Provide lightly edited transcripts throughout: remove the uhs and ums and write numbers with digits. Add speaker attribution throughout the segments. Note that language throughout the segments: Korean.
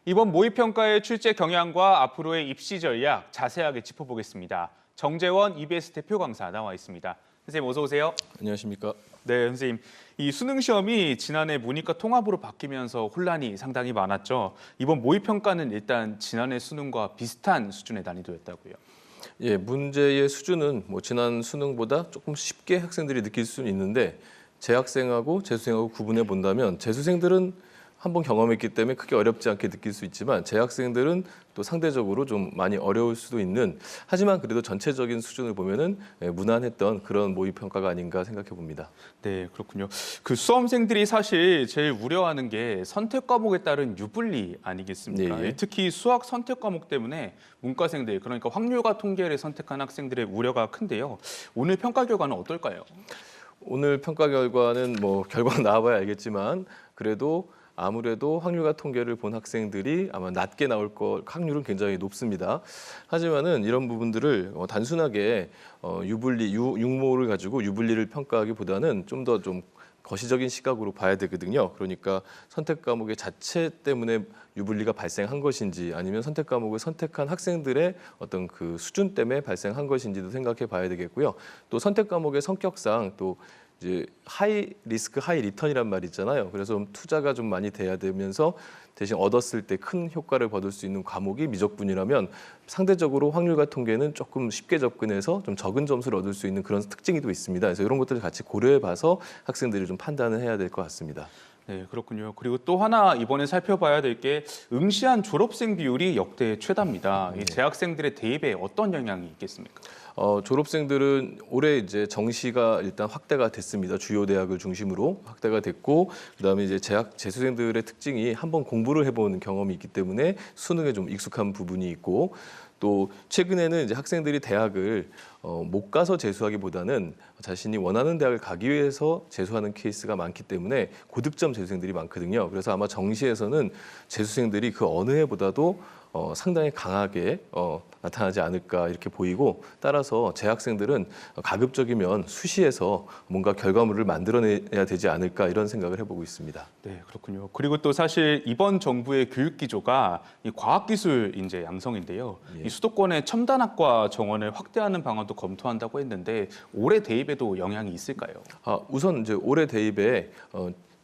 Speaker 1: 이번 모의평가의 출제 경향과 앞으로의 입시 전략 자세하게 짚어보겠습니다. 정재원 EBS 대표 강사 나와 있습니다. 선생님 어서 오세요.
Speaker 2: 안녕하십니까.
Speaker 1: 네, 선생님. 이 수능 시험이 지난해 문이과 통합으로 바뀌면서 혼란이 상당히 많았죠. 이번 모의평가는 일단 지난해 수능과 비슷한 수준의 난이도였다고요.
Speaker 2: 예, 문제의 수준은 지난 수능보다 조금 쉽게 학생들이 느낄 수는 있는데 재학생하고 재수생하고 구분해 본다면 재수생들은 한번 경험했기 때문에 크게 어렵지 않게 느낄 수 있지만 재학생들은 또 상대적으로 좀 많이 어려울 수도 있는, 하지만 그래도 전체적인 수준을 보면은 무난했던 그런 모의평가가 아닌가 생각해 봅니다.
Speaker 1: 네, 그렇군요. 그 수험생들이 사실 제일 우려하는 게 선택 과목에 따른 유불리 아니겠습니까?
Speaker 2: 네.
Speaker 1: 특히 수학 선택 과목 때문에 문과생들, 그러니까 확률과 통계를 선택한 학생들의 우려가 큰데요. 오늘 평가 결과는 어떨까요?
Speaker 2: 오늘 평가 결과는 결과 나와봐야 알겠지만 그래도 아무래도 확률과 통계를 본 학생들이 아마 낮게 나올 확률은 굉장히 높습니다. 하지만은 이런 부분들을 단순하게 육모를 가지고 유불리를 평가하기보다는 좀 더 거시적인 시각으로 봐야 되거든요. 그러니까 선택 과목의 자체 때문에 유불리가 발생한 것인지 아니면 선택 과목을 선택한 학생들의 어떤 그 수준 때문에 발생한 것인지도 생각해 봐야 되겠고요. 또 선택 과목의 성격상 또 이제 하이 리스크 하이 리턴이란 말이 있잖아요. 그래서 투자가 좀 많이 돼야 되면서 대신 얻었을 때 큰 효과를 거둘 수 있는 과목이 미적분이라면 상대적으로 확률과 통계는 조금 쉽게 접근해서 좀 적은 점수를 얻을 수 있는 그런 특징이 또 있습니다. 그래서 이런 것들을 같이 고려해 봐서 학생들이 좀 판단을 해야 될 것 같습니다.
Speaker 1: 네, 그렇군요. 그리고 또 하나 이번에 살펴봐야 될 게 응시한 졸업생 비율이 역대 최다입니다. 이 재학생들의 대입에 어떤 영향이 있겠습니까?
Speaker 2: 졸업생들은 올해 이제 정시가 일단 확대가 됐습니다. 주요 대학을 중심으로 확대가 됐고, 그다음에 이제 재수생들의 특징이 한번 공부를 해본 경험이 있기 때문에 수능에 좀 익숙한 부분이 있고, 또 최근에는 이제 학생들이 대학을 못 가서 재수하기보다는 자신이 원하는 대학을 가기 위해서 재수하는 케이스가 많기 때문에 고득점 재수생들이 많거든요. 그래서 아마 정시에서는 재수생들이 그 어느 해보다도 상당히 강하게 나타나지 않을까 이렇게 보이고, 따라서 재학생들은 가급적이면 수시에서 뭔가 결과물을 만들어내야 되지 않을까 이런 생각을 해보고 있습니다.
Speaker 1: 네, 그렇군요. 그리고 또 사실 이번 정부의 교육 기조가 이 과학기술 인재 양성인데요.
Speaker 2: 예.
Speaker 1: 이 수도권의 첨단학과 정원을 확대하는 방안도 검토한다고 했는데 올해 대입에도 영향이 있을까요?
Speaker 2: 우선 이제 올해 대입에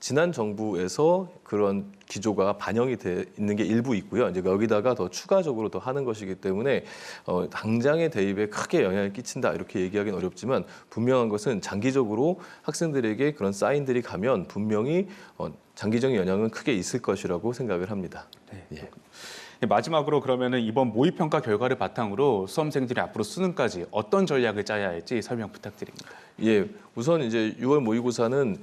Speaker 2: 지난 정부에서 그런 기조가 반영이 돼 있는 게 일부 있고요. 이제 여기다가 더 추가적으로 더 하는 것이기 때문에 당장의 대입에 크게 영향을 끼친다 이렇게 얘기하기는 어렵지만, 분명한 것은 장기적으로 학생들에게 그런 사인들이 가면 분명히 장기적인 영향은 크게 있을 것이라고 생각을 합니다.
Speaker 1: 네.
Speaker 2: 예.
Speaker 1: 마지막으로 그러면은 이번 모의평가 결과를 바탕으로 수험생들이 앞으로 수능까지 어떤 전략을 짜야 할지 설명 부탁드립니다.
Speaker 2: 예, 우선 이제 6월 모의고사는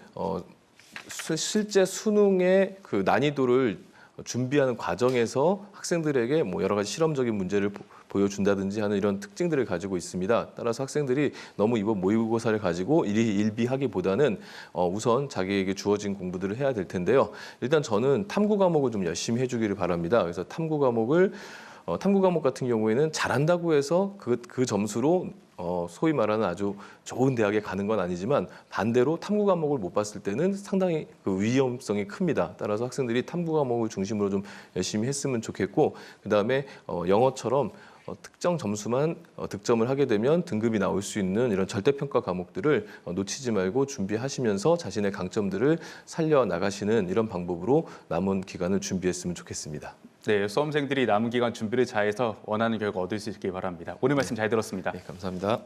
Speaker 2: 실제 수능의 그 난이도를 준비하는 과정에서 학생들에게 여러 가지 실험적인 문제를 보여준다든지 하는 이런 특징들을 가지고 있습니다. 따라서 학생들이 너무 이번 모의고사를 가지고 일희일비하기보다는 우선 자기에게 주어진 공부들을 해야 될 텐데요. 일단 저는 탐구 과목을 좀 열심히 해주기를 바랍니다. 그래서 탐구 과목 같은 경우에는 잘한다고 해서 그 점수로 소위 말하는 아주 좋은 대학에 가는 건 아니지만, 반대로 탐구 과목을 못 봤을 때는 상당히 그 위험성이 큽니다. 따라서 학생들이 탐구 과목을 중심으로 좀 열심히 했으면 좋겠고, 그다음에 영어처럼 특정 점수만 득점을 하게 되면 등급이 나올 수 있는 이런 절대평가 과목들을 놓치지 말고 준비하시면서 자신의 강점들을 살려나가시는 이런 방법으로 남은 기간을 준비했으면 좋겠습니다.
Speaker 1: 네, 수험생들이 남은 기간 준비를 잘해서 원하는 결과 얻을 수 있길 바랍니다. 오늘 말씀 잘 들었습니다.
Speaker 2: 네, 감사합니다.